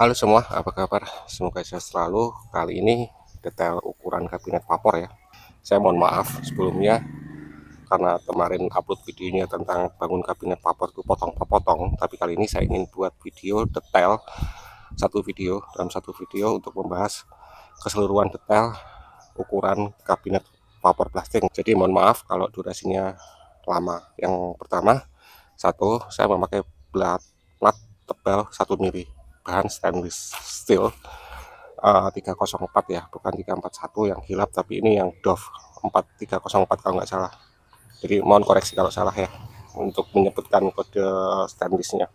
Halo semua, apa kabar? Semoga sehat selalu. Kali ini detail ukuran kabinet vapor ya. Saya mohon maaf sebelumnya karena kemarin upload videonya tentang bangun kabinet vapor itu potong-potong. Tapi kali ini saya ingin buat video detail dalam satu video untuk membahas keseluruhan detail ukuran kabinet vapor plastik. Jadi mohon maaf kalau durasinya lama. Yang pertama, saya memakai plat tebal 1 mili, bahan stainless steel 304 ya, bukan 341 yang hilap, tapi ini yang Dove 4304 kalau nggak salah. Jadi mohon koreksi kalau salah ya untuk menyebutkan kode stainlessnya.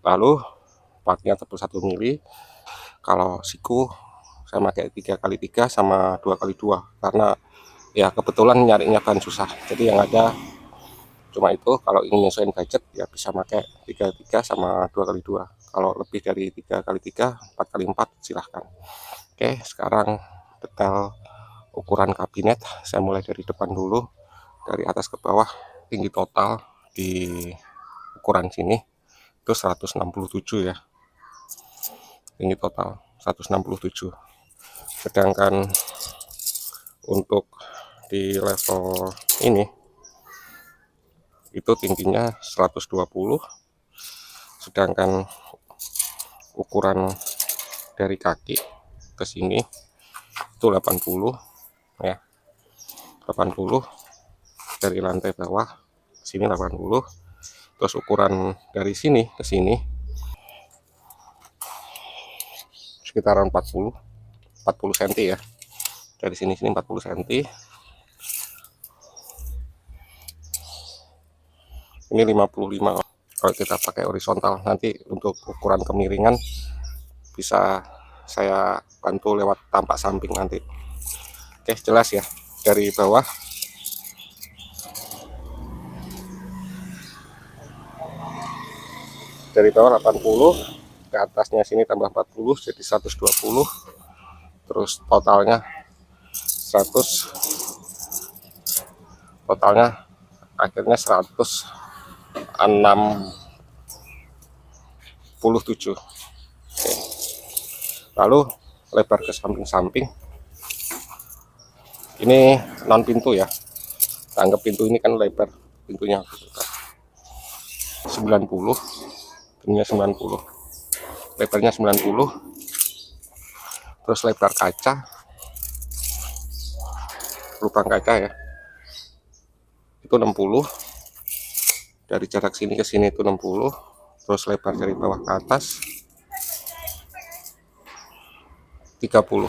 Lalu platnya tebal 1 mili. Kalau siku saya pakai 3x3 sama 2x2 karena ya kebetulan nyarinya kan susah. Jadi yang ada cuma itu. Kalau ingin nyesuaiin budget ya bisa pakai 3x3 sama 2x2. Kalau lebih dari 3x3, 4x4 silahkan. Oke, sekarang detail ukuran kabinet. Saya mulai dari depan dulu, dari atas ke bawah. Tinggi total di ukuran sini itu 167 ya, tinggi total 167. Sedangkan untuk di level ini itu tingginya 120, sedangkan ukuran dari kaki ke sini itu 80 ya, 80 dari lantai bawah sini 80. Terus ukuran dari sini ke sini sekitaran 40 cm ya, dari sini 40 cm. Ini 55 kalau kita pakai horizontal. Nanti untuk ukuran kemiringan bisa saya bantu lewat tampak samping nanti. Oke, jelas ya. Dari bawah dari bawah 80, ke atasnya sini tambah 40 jadi 120. Terus totalnya 100, totalnya akhirnya 167. Oke. Lalu lebar ke samping-samping ini non pintu ya, anggap pintu ini kan lebar pintunya 90, ininya 90, lebarnya 90. Terus lebar kaca, lubang kaca ya, itu 60. Dari jarak sini ke sini itu 60. Terus lebar dari bawah ke atas 30.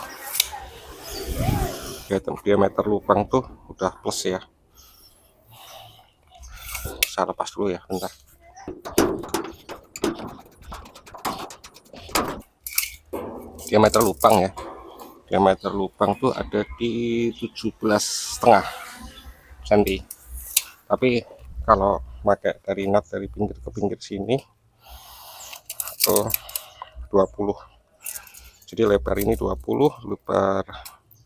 Diameter lubang tuh udah plus ya. Saya lepas dulu ya, bentar. Diameter lubang ya, diameter lubang tuh ada di 17,5 cm. Tapi kalau pakai dari nut dari pinggir ke pinggir sini tuh 20. Jadi lebar ini 20, lebar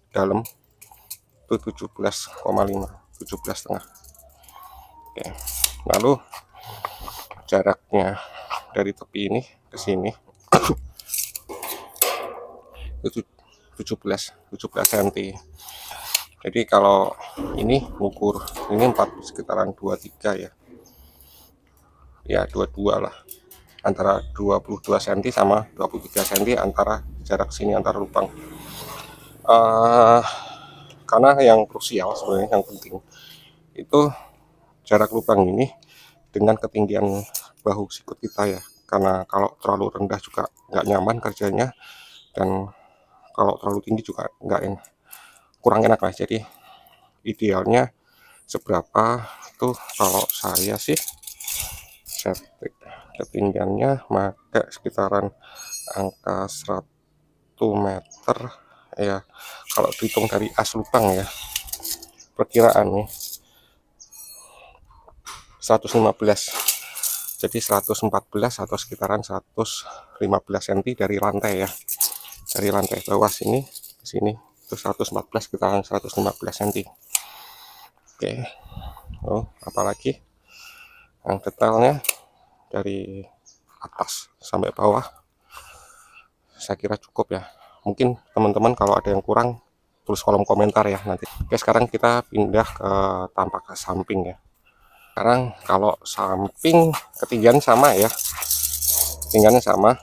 dalam itu 17,5, 17,5. Oke. Lalu jaraknya dari tepi ini ke sini itu 17 cm. Jadi kalau ini ukur ini sekitaran 23 ya. Ya 22 lah. Antara 22 cm sama 23 cm antara jarak sini antara lubang. Karena yang krusial sebenarnya yang penting itu jarak lubang ini dengan ketinggian bahu sikut kita ya. Karena kalau terlalu rendah juga nggak nyaman kerjanya, dan kalau terlalu tinggi juga nggak enak, kurang enak lah. Jadi idealnya seberapa tuh, kalau saya sih setting ketinggiannya pakai sekitaran angka 1 meter ya, kalau dihitung dari as lubang ya, perkiraan nih 115. Jadi 114 atau sekitaran 115 cm dari lantai ya, dari lantai bawah sini ke sini itu 114, sekitaran 115 cm. Oke. Apalagi yang detailnya dari atas sampai bawah saya kira cukup ya. Mungkin teman-teman kalau ada yang kurang tulis kolom komentar ya nanti. Oke, sekarang kita pindah ke tampak ke samping ya. Sekarang kalau samping ketinggian sama ya, ketinggiannya sama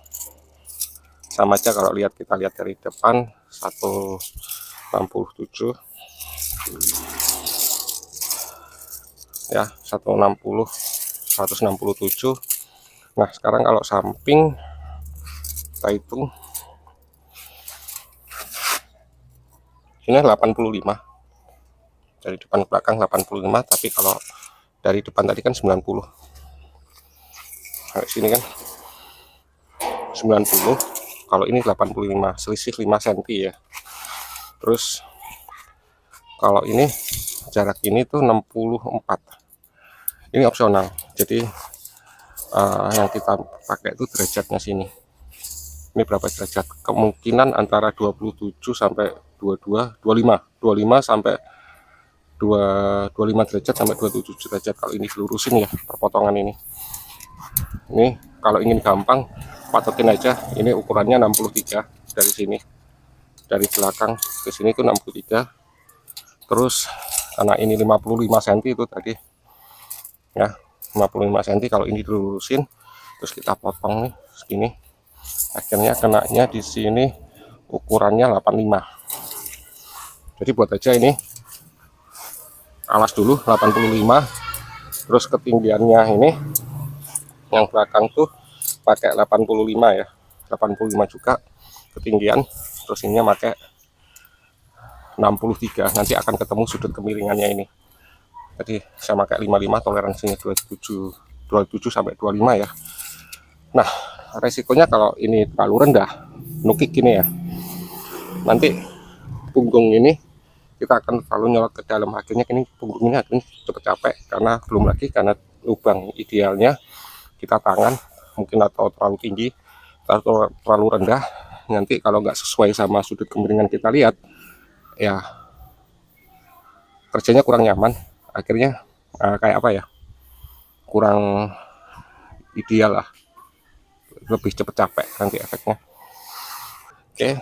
aja. Kalau kita lihat dari depan 167 ya, 167. Nah sekarang kalau samping kita hitung ini 85, dari depan ke belakang 85, tapi kalau dari depan tadi kan 90. Nah, sini kan 90, kalau ini 85, selisih 5 cm ya. Terus kalau ini jarak ini tuh 64, ini opsional, jadi yang kita pakai itu derajatnya sini. Ini berapa derajat? Kemungkinan antara 27 sampai 22, 25 sampai 25 derajat sampai 27 derajat kalau ini dilurusin ya, perpotongan ini. Ini kalau ingin gampang patokin aja, ini ukurannya 63 dari sini, dari belakang ke sini itu 63. Terus karena ini 55 cm itu tadi ya, 55 cm kalau ini dilurusin, terus kita potong nih segini, akhirnya kenanya di sini ukurannya 85. Jadi buat aja ini alas dulu 85, terus ketinggiannya ini yang belakang tuh pakai 85 ya, 85 juga ketinggian, terus ininya pakai 63, nanti akan ketemu sudut kemiringannya ini. Jadi saya pakai 55, toleransinya 27 sampai 25 ya. Nah resikonya kalau ini terlalu rendah, nukik gini ya, nanti punggung ini kita akan terlalu nyolot ke dalam, akhirnya ini punggung ini akan cepat capek, karena belum lagi karena lubang idealnya kita tangan mungkin atau terlalu tinggi atau terlalu rendah, nanti kalau nggak sesuai sama sudut kemiringan kita lihat ya kerjanya kurang nyaman, akhirnya kayak apa ya, kurang ideal lah, lebih cepat capek nanti efeknya. Oke,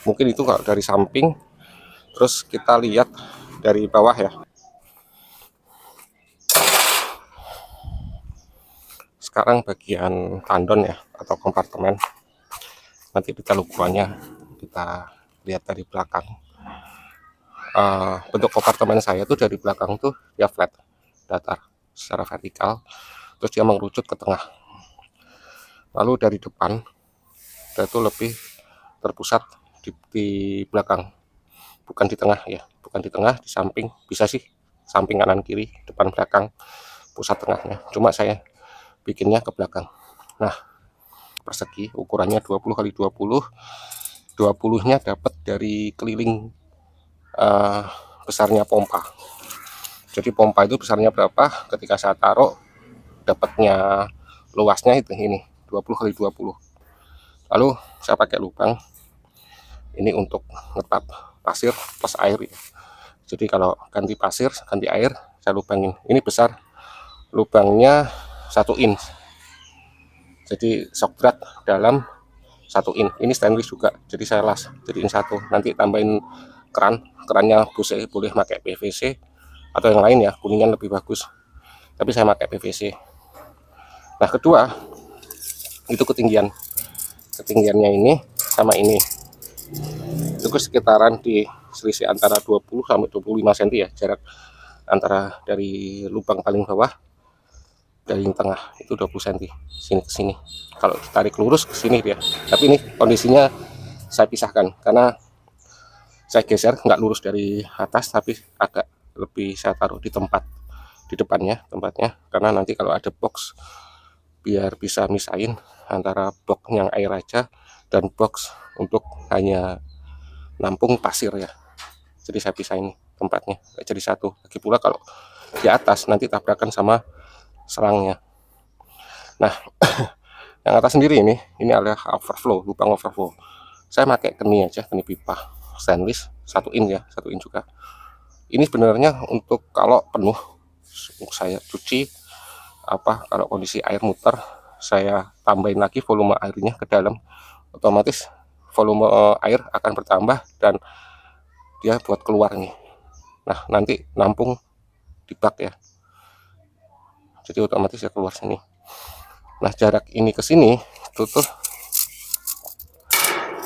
mungkin itu kalau dari samping. Terus kita lihat dari bawah ya. Sekarang bagian tandon ya, atau kompartemen. Nanti kita ukurannya kita lihat dari belakang. Bentuk kompartemen saya tuh dari belakang tuh dia flat, datar secara vertikal, terus dia mengerucut ke tengah. Lalu dari depan dia tuh lebih terpusat di belakang, bukan di tengah ya, bukan di tengah, di samping. Bisa sih samping, kanan kiri, depan belakang, pusat tengahnya, cuma saya bikinnya ke belakang. Nah persegi ukurannya 20 kali 20, 20-nya dapat dari keliling besarnya pompa. Jadi pompa itu besarnya berapa, ketika saya taruh dapatnya luasnya itu ini 20 kali 20. Lalu saya pakai lubang ini untuk ngetap pasir plus air ya. Jadi kalau ganti pasir, ganti air, saya lubangin. Ini besar, lubangnya 1 inch. Jadi shock drat dalam 1 inch. Ini stainless juga, jadi saya las jadiin 1. Nanti tambahin kerannya boleh pakai PVC atau yang lain ya, kuningan lebih bagus. Tapi saya pakai PVC. Nah kedua, itu ketinggiannya ini sama ini. Itu sekitaran di selisih antara 20 sampai 25 cm ya, jarak antara dari lubang paling bawah dari yang tengah itu 20 cm sini ke sini. Kalau ditarik lurus ke sini dia, tapi ini kondisinya saya pisahkan karena saya geser, nggak lurus dari atas tapi agak lebih saya taruh di tempat di depannya tempatnya, karena nanti kalau ada box biar bisa misahin antara box yang air aja dan box untuk hanya nampung pasir ya. Jadi saya pisahin tempatnya jadi satu. Lagi pula kalau di atas nanti tabrakan sama selangnya. Nah yang atas sendiri ini adalah overflow, lubang overflow. Saya pakai keni aja, keni pipa stainless 1 inch ya, 1 inch juga. Ini sebenarnya untuk kalau penuh saya cuci kalau kondisi air muter, saya tambahin lagi volume airnya ke dalam, otomatis volume air akan bertambah dan dia buat keluar nih. Nah, nanti nampung di bak ya, jadi otomatis ya keluar sini. Nah, jarak ini ke sini itu tuh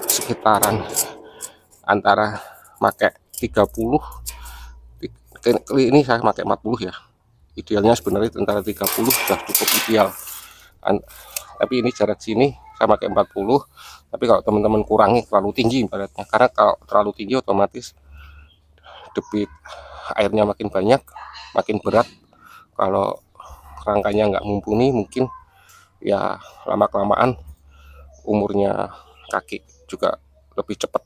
sekitaran antara pakai 30, ini saya pakai 40 ya. Idealnya sebenarnya antara 30 sudah cukup ideal. Tapi ini jarak sini saya pakai 40. Tapi kalau teman-teman kurangi terlalu tinggi ibaratnya, karena kalau terlalu tinggi otomatis debit airnya makin banyak, makin berat. Kalau rangkanya nggak mumpuni, mungkin ya lama-kelamaan umurnya kaki juga lebih cepat.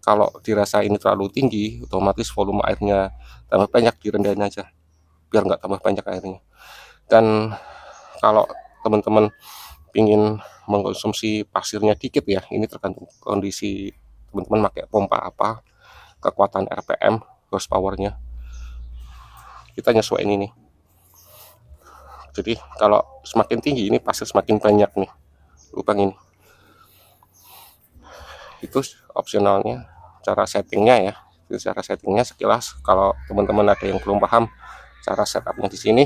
Kalau dirasa ini terlalu tinggi, otomatis volume airnya tambah banyak, direndahin aja biar nggak tambah banyak airnya. Dan kalau teman-teman ingin mengkonsumsi pasirnya dikit ya, ini tergantung kondisi teman-teman pakai pompa apa, kekuatan RPM, horsepowernya, kita nyesuaiin ini. Jadi kalau semakin tinggi ini pasir semakin banyak nih lubang ini. Itu opsionalnya, cara settingnya ya. Itu cara settingnya sekilas. Kalau teman-teman ada yang belum paham cara setupnya di sini,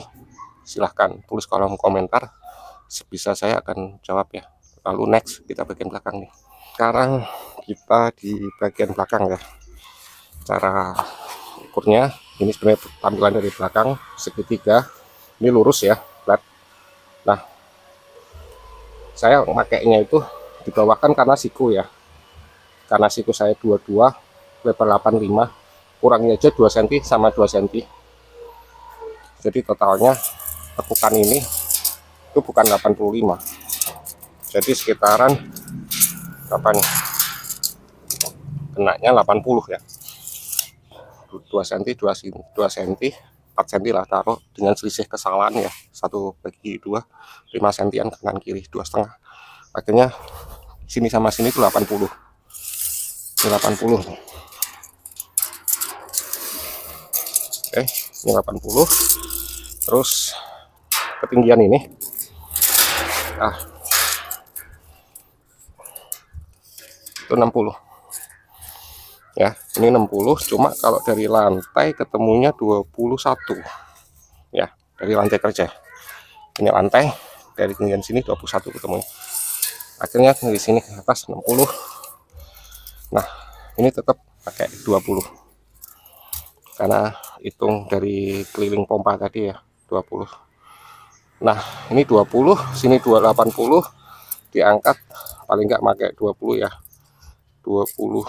silahkan tulis kolom komentar, sebisa saya akan jawab ya. Lalu next kita bagian belakang nih. Sekarang kita di bagian belakang ya. Cara ukurnya ini sebenarnya tampilan dari belakang segitiga, ini lurus ya, flat. Nah, saya makainya itu dibawahkan karena siku ya, karena siku saya 22, lebar 85, kurangnya aja 2 cm sama 2 cm. Jadi totalnya tekukan ini itu bukan 85, jadi sekitaran apa nih, kenanya 80 ya, 2 cm 2 cm 4 cm lah taruh, dengan selisih kesalahan ya 1/2, 5 cm kanan kiri 2,5. Akhirnya sini sama sini itu 80. Ini 80. Oke, ini 80. Terus ketinggian ini, nah itu 60 ya. Ini 60, cuma kalau dari lantai ketemunya 21 ya, dari lantai kerja. Ini lantai, dari ketinggian sini 21 ketemunya. Akhirnya dari sini ke atas 60. Nah, ini tetap pakai 20 karena hitung dari keliling pompa tadi ya, 20. Nah, ini 20, sini 280, diangkat paling nggak pakai 20 ya, 22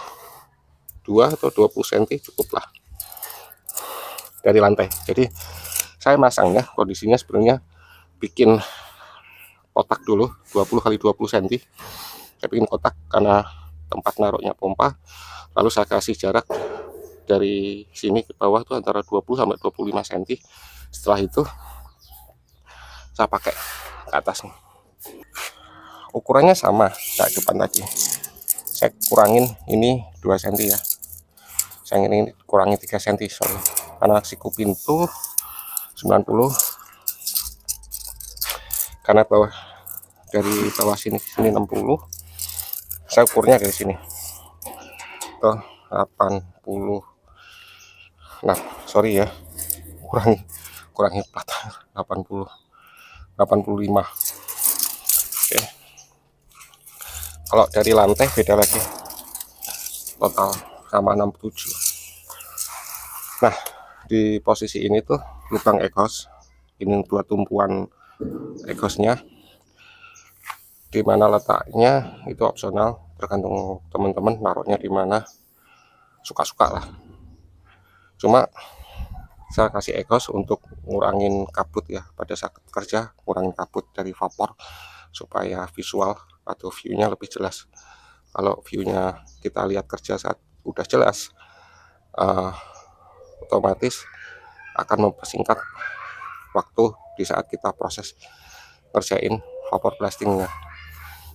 atau 20 cm cukup lah dari lantai. Jadi saya masangnya kondisinya sebenarnya bikin kotak dulu 20 kali 20 cm. Saya bikin kotak karena tempat naruhnya pompa, lalu saya kasih jarak dari sini ke bawah itu antara 20 sampai 25 cm. Setelah itu saya pakai ke atas nih. Ukurannya sama kayak depan tadi, saya kurangin ini 2 cm ya, saya ini kurangi 3 cm sorry, karena siku pintu 90, karena bawah dari bawah sini 60, saya ukurnya dari sini ke 80. Nah sorry ya, kurangi 4, 80, 85. Oke, kalau dari lantai beda lagi, total sama 67. Nah, di posisi ini tuh lubang exhaust, ini dua tumpuan exhaustnya, di mana letaknya itu opsional, tergantung teman-teman naruhnya di mana, suka-suka lah. Cuma saya kasih exhaust untuk ngurangin kabut ya, pada saat kerja ngurangin kabut dari vapor supaya visual atau view-nya lebih jelas. Kalau view-nya kita lihat kerja saat udah jelas, otomatis akan mempersingkat waktu di saat kita proses ngerjain vapor blastingnya.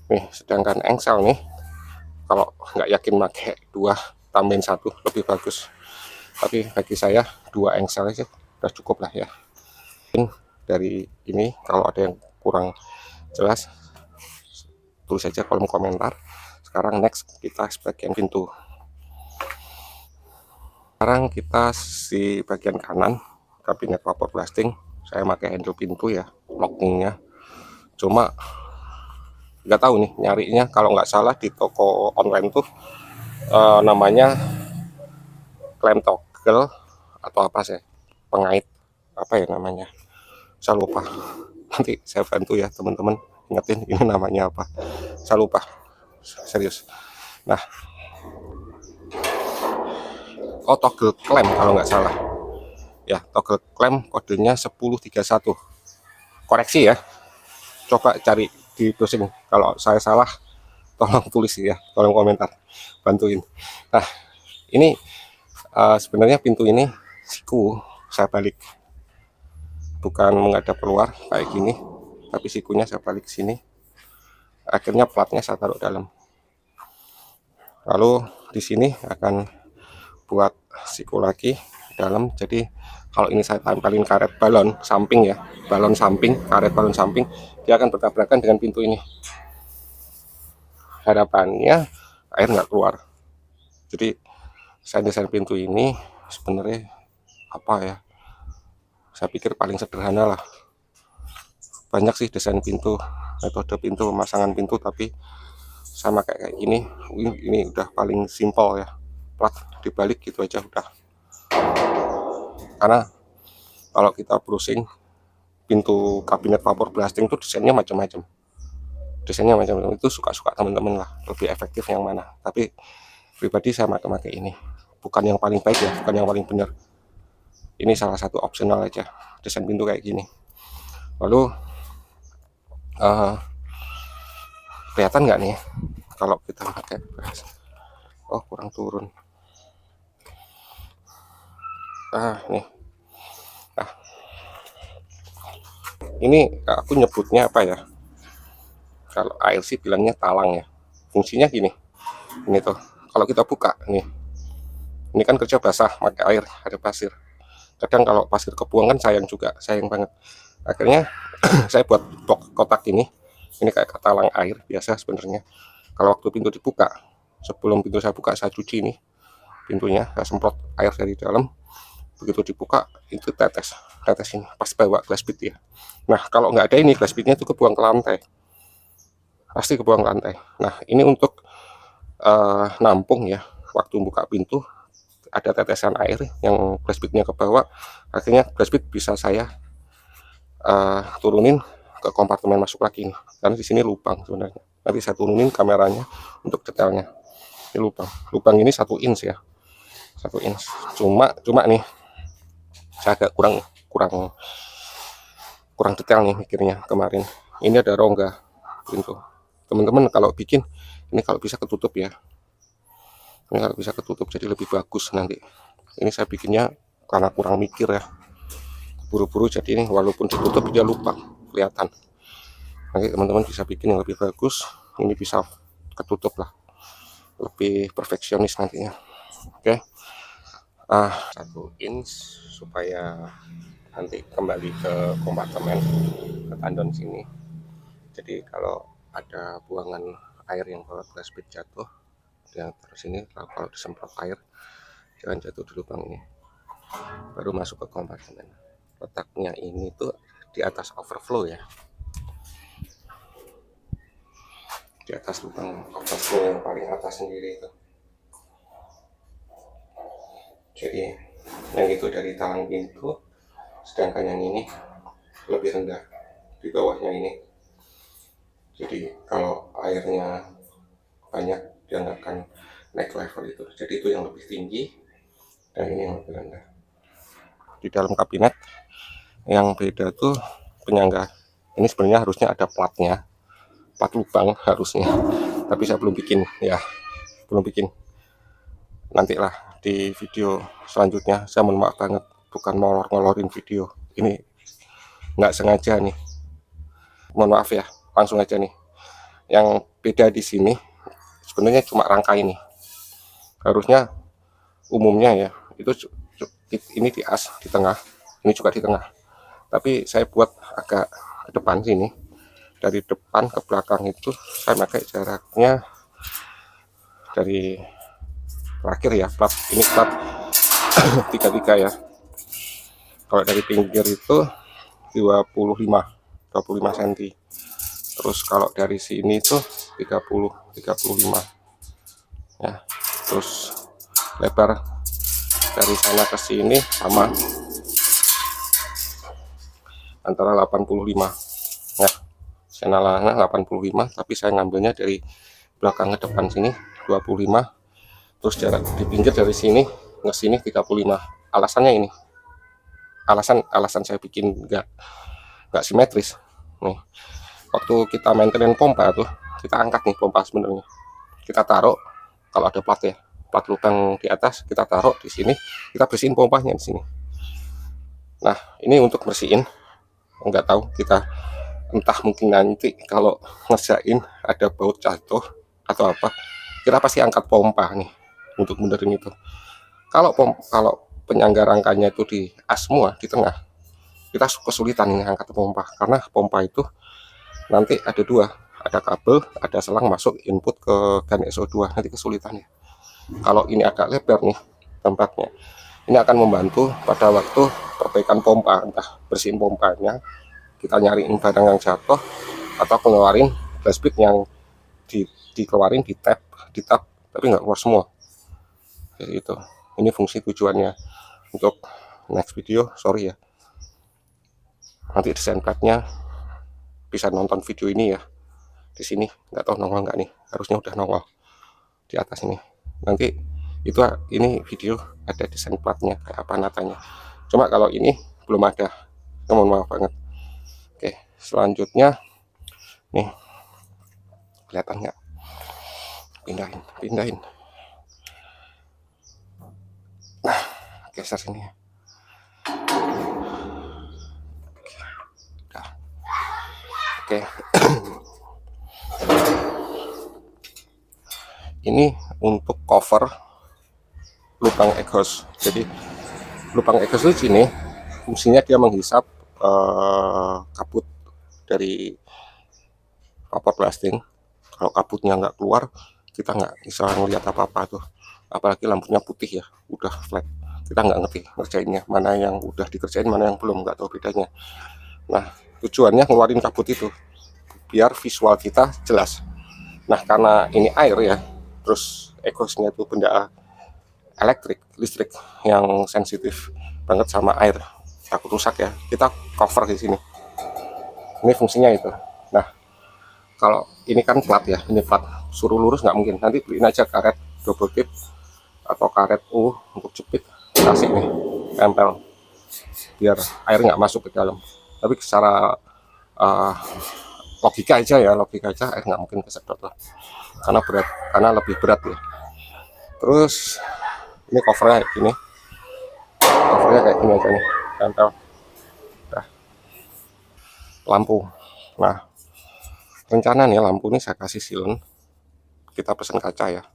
Nih, sedangkan engsel nih, kalau nggak yakin pakai 2 tambahin 1 lebih bagus. Tapi bagi saya 2 engsel aja udah cukup lah ya. Dari ini kalau ada yang kurang jelas, tulis saja kolom komentar. Sekarang next kita bagian pintu. Sekarang kita di bagian kanan kabinet vapor blasting. Saya pakai handle pintu ya, lockingnya. Cuma nggak tahu nih nyarinya, kalau nggak salah di toko online tuh namanya klem toggle atau apa sih, pengait apa ya namanya, saya lupa. Nanti saya bantu ya teman-teman ingetin ini namanya apa, saya lupa serius. Nah, oh toggle klem kalau nggak salah ya, toggle klem kodenya 1031. Koreksi ya, coba cari di browsing, kalau saya salah tolong tulis ya, tolong komentar, bantuin. Nah ini sebenarnya pintu ini siku saya balik, bukan menghadap keluar kayak gini, tapi sikunya saya balik ke sini, akhirnya platnya saya taruh dalam. Lalu di sini akan buat siku lagi dalam. Jadi kalau ini saya tempelin karet balon samping ya, balon samping, karet balon samping, dia akan bertabrakan dengan pintu ini. Harapannya air nggak keluar. Jadi saya desain pintu ini sebenarnya apa ya, saya pikir paling sederhana lah. Banyak sih desain pintu, metode pintu, pemasangan pintu, tapi sama kayak gini, ini udah paling simpel ya, plat dibalik gitu aja udah. Karena kalau kita browsing pintu kabinet vapor blasting tuh desainnya macam-macam, itu suka-suka teman-teman lah, lebih efektif yang mana. Tapi pribadi saya pakai ini, bukan yang paling baik ya, bukan yang paling benar, ini salah satu opsional aja desain pintu kayak gini. Lalu kelihatan nggak nih kalau kita pakai, oh kurang turun, nih, nah ini aku nyebutnya apa ya, kalau air sih bilangnya talang ya. Fungsinya gini, ini tuh kalau kita buka nih, ini kan kerja basah pakai air, ada pasir. Kadang kalau pasir kebuang kan sayang juga, sayang banget. Akhirnya saya buat box kotak ini kayak talang air biasa sebenarnya. Kalau waktu pintu dibuka, sebelum pintu saya buka, saya cuci nih pintunya, saya semprot air dari dalam. Begitu dibuka itu tetes ini pas bawa glass bead ya. Nah kalau nggak ada ini glass beadnya itu kebuang ke lantai, pasti kebuang ke lantai. Nah ini untuk nampung ya, waktu buka pintu ada tetesan air yang glass beadnya ke bawah, akhirnya glass bead bisa saya turunin ke kompartemen masuk lagi nih, karena di sini lubang sebenarnya. Nanti saya turunin kameranya untuk detailnya. Ini lubang ini 1 inch ya, 1 inch. Cuma nih saya agak kurang detail nih mikirnya kemarin. Ini ada rongga pintu. Teman-teman kalau bikin ini kalau bisa ketutup ya. Ini kalau bisa ketutup jadi lebih bagus nanti. Ini saya bikinnya karena kurang mikir ya. Buru-buru jadi ini walaupun ditutup dia lubang kelihatan. Nanti teman-teman bisa bikin yang lebih bagus. Ini bisa ketutup lah. Lebih perfeksionis nantinya. Oke. 1 inch supaya nanti kembali ke kompartemen, ke tandon sini. Jadi kalau ada buangan air yang bawa glass bead jatuh, yang terus ini kalau disemprot air jangan jatuh di lubang ini, baru masuk ke kompartemen. Letaknya ini tuh di atas overflow ya, di atas lubang overflow yang paling atas sendiri itu. Jadi yang itu dari talang pintu, sedangkan yang ini lebih rendah di bawahnya ini. Jadi kalau airnya banyak dia nggak akan naik level itu. Jadi itu yang lebih tinggi dan ini yang lebih rendah. Di dalam kabinet yang beda tuh penyangga. Ini sebenarnya harusnya ada platnya, plat lubang harusnya. Tapi saya belum bikin ya, belum bikin. Nantilah di video selanjutnya. Saya mohon maaf banget, bukan ngolor-ngolorin video. Ini nggak sengaja nih. Mohon maaf ya, langsung aja nih. Yang beda di sini sebenarnya cuma rangka ini. Harusnya umumnya ya itu ini di as di tengah, ini juga di tengah. Tapi saya buat agak ke depan sini. Dari depan ke belakang itu saya pakai jaraknya dari terakhir ya, plat ini plat 33 ya. Kalau dari pinggir itu 25 cm. Terus kalau dari sini tuh 35 ya. Terus lebar dari sana ke sini sama antara 85 ya. Channelnya 85, tapi saya ngambilnya dari belakang ke depan sini 25. Terus jarak di pinggir dari sini ke sini 35. Alasannya ini, alasan saya bikin nggak simetris nih. Waktu kita maintenance pompa tuh, kita angkat nih pompa sebenarnya, kita taruh, kalau ada plat ya, plat lubang di atas kita taruh di sini, kita bersihin pompanya di sini. Nah ini untuk bersihin, nggak tahu kita, entah mungkin nanti kalau ngerjain ada baut jatuh atau apa, kita pasti angkat pompa nih untuk benerin itu. Kalau penyangga rangkanya itu di as semua di tengah, kita kesulitan ini angkat pompa, karena pompa itu nanti ada dua, ada kabel, ada selang masuk input ke GAN SO2, nanti kesulitan ya. Kalau ini agak lebar nih tempatnya, ini akan membantu pada waktu perbaikan pompa, entah bersihin pompanya, kita nyariin barang yang jatuh, atau keluarin flashback yang dikeluarin di tap tapi nggak keluar semua kayak gitu. Ini fungsi tujuannya. Untuk next video, sorry ya, nanti desain platnya bisa nonton video ini ya. Di sini nggak tahu nongol nggak nih, harusnya udah nongol di atas ini. Nanti itu ini video ada desain platnya kayak apa natanya. Cuma kalau ini belum ada, mohon maaf banget. Oke, selanjutnya nih, kelihatan nggak? Pindahin. Nah, geser sini ya. Oke. Ini untuk cover lubang exhaust. Jadi lubang exhaust di sini fungsinya dia menghisap kabut dari vapor blasting. Kalau kabutnya nggak keluar, kita nggak bisa ngelihat apa-apa tuh. Apalagi lampunya putih ya, udah flat. Kita nggak ngerti ngerjainnya, mana yang udah dikerjain, mana yang belum, nggak tahu bedanya. Nah, tujuannya ngeluarin kabut itu biar visual kita jelas. Nah, karena ini air ya, terus exhaustnya itu benda listrik yang sensitif banget sama air, takut rusak ya, kita cover di sini. Ini fungsinya itu. Nah, kalau ini kan plat ya, ini plat, suruh lurus nggak mungkin. Nanti beliin aja karet double tip atau karet untuk jepit, kasih nih, tempel, biar air nggak masuk ke dalam. Tapi secara logika aja air nggak mungkin kesedot lah, karena lebih berat ya. Terus ini covernya kayak gini aja nih, tempel. Nah, lampu, nah rencana nih lampu ini saya kasih silen, kita pesan kaca ya.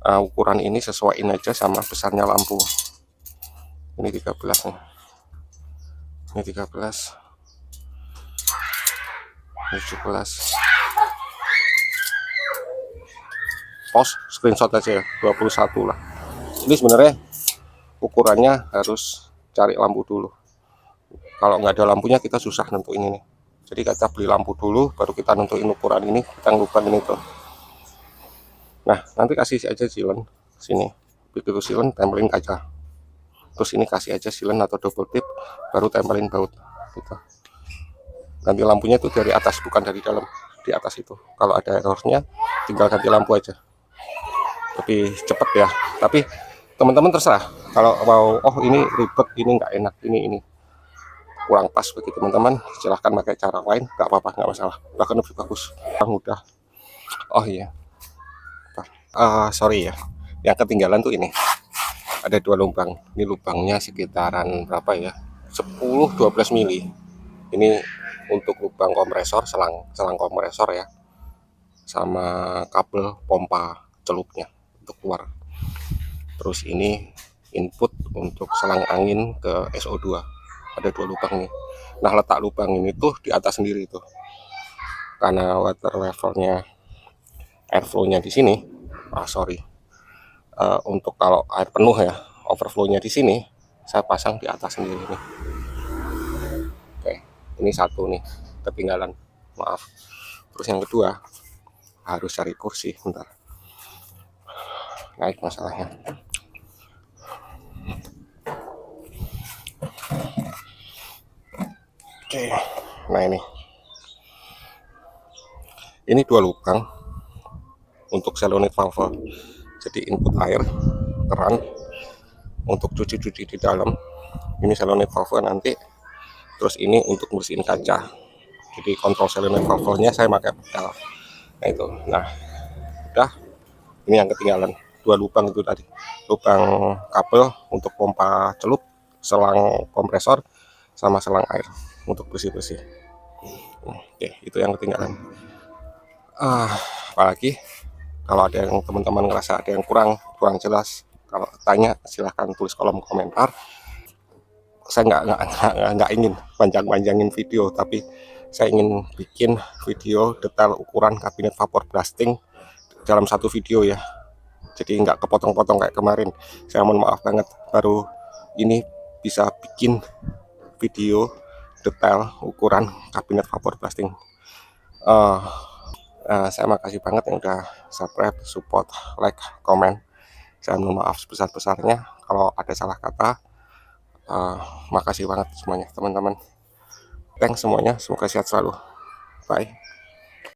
Ukuran ini sesuaiin aja sama besarnya lampu. Ini 13 nih, ini 13, 17, post screenshot aja ya, 21 lah. Ini sebenarnya ukurannya harus cari lampu dulu. Kalau nggak ada lampunya kita susah nentuin ini. Jadi kita beli lampu dulu, baru kita nentuin ukuran ini, kita ngelubangin itu. Nah, nanti kasih aja silen sini, begitu silen tempelin kaca. Terus ini kasih aja silen atau double tip, baru tempelin baut gitu. Ganti lampunya itu dari atas, bukan dari dalam, di atas itu. Kalau ada errornya tinggal ganti lampu aja, lebih cepet ya. Tapi teman-teman terserah, kalau mau ini ribet, ini nggak enak, ini kurang pas bagi teman-teman, silahkan pakai cara lain, nggak apa-apa, nggak masalah, bahkan lebih bagus, mudah. Oh iya, sorry ya, yang ketinggalan tuh ini ada 2 lubang. Ini lubangnya sekitaran berapa ya, 10-12 mili. Ini untuk lubang kompresor, selang kompresor ya, sama kabel pompa celupnya untuk keluar. Terus ini input untuk selang angin ke SO2, ada 2 lubang nih. Nah, letak lubang ini tuh di atas sendiri tuh, karena water levelnya, airflow-nya di sini sorry, untuk kalau air penuh ya, overflow-nya di sini, saya pasang di atas sendiri nih. Oke, ini satu nih, ketinggalan, maaf. Terus yang kedua, harus cari kursi, bentar. Naik masalahnya. Oke, nah ini dua lubang untuk selonit valve. Jadi input air, keran, untuk cuci-cuci di dalam. Ini selonit valve nanti. Terus ini untuk bersihin kaca. Jadi kontrol selonit valve-nya saya pakai pedal. Nah itu, nah udah. Ini yang ketinggalan, dua lubang itu tadi, lubang kabel untuk pompa celup, selang kompresor, sama selang air untuk bersih-bersih. Oke, itu yang ketinggalan. Apalagi kalau ada yang teman-teman ngerasa ada yang kurang jelas, kalau tanya silahkan tulis kolom komentar. Saya nggak ingin panjang-panjangin video, tapi saya ingin bikin video detail ukuran kabinet vapor blasting dalam satu video ya, jadi nggak kepotong-potong kayak kemarin. Saya mohon maaf banget, baru ini bisa bikin video detail ukuran kabinet vapor blasting. Saya makasih banget yang udah subscribe, support, like, komen. Saya mohon maaf sebesar-besarnya kalau ada salah kata. Makasih banget semuanya teman-teman. Thanks semuanya, semoga sehat selalu. Bye.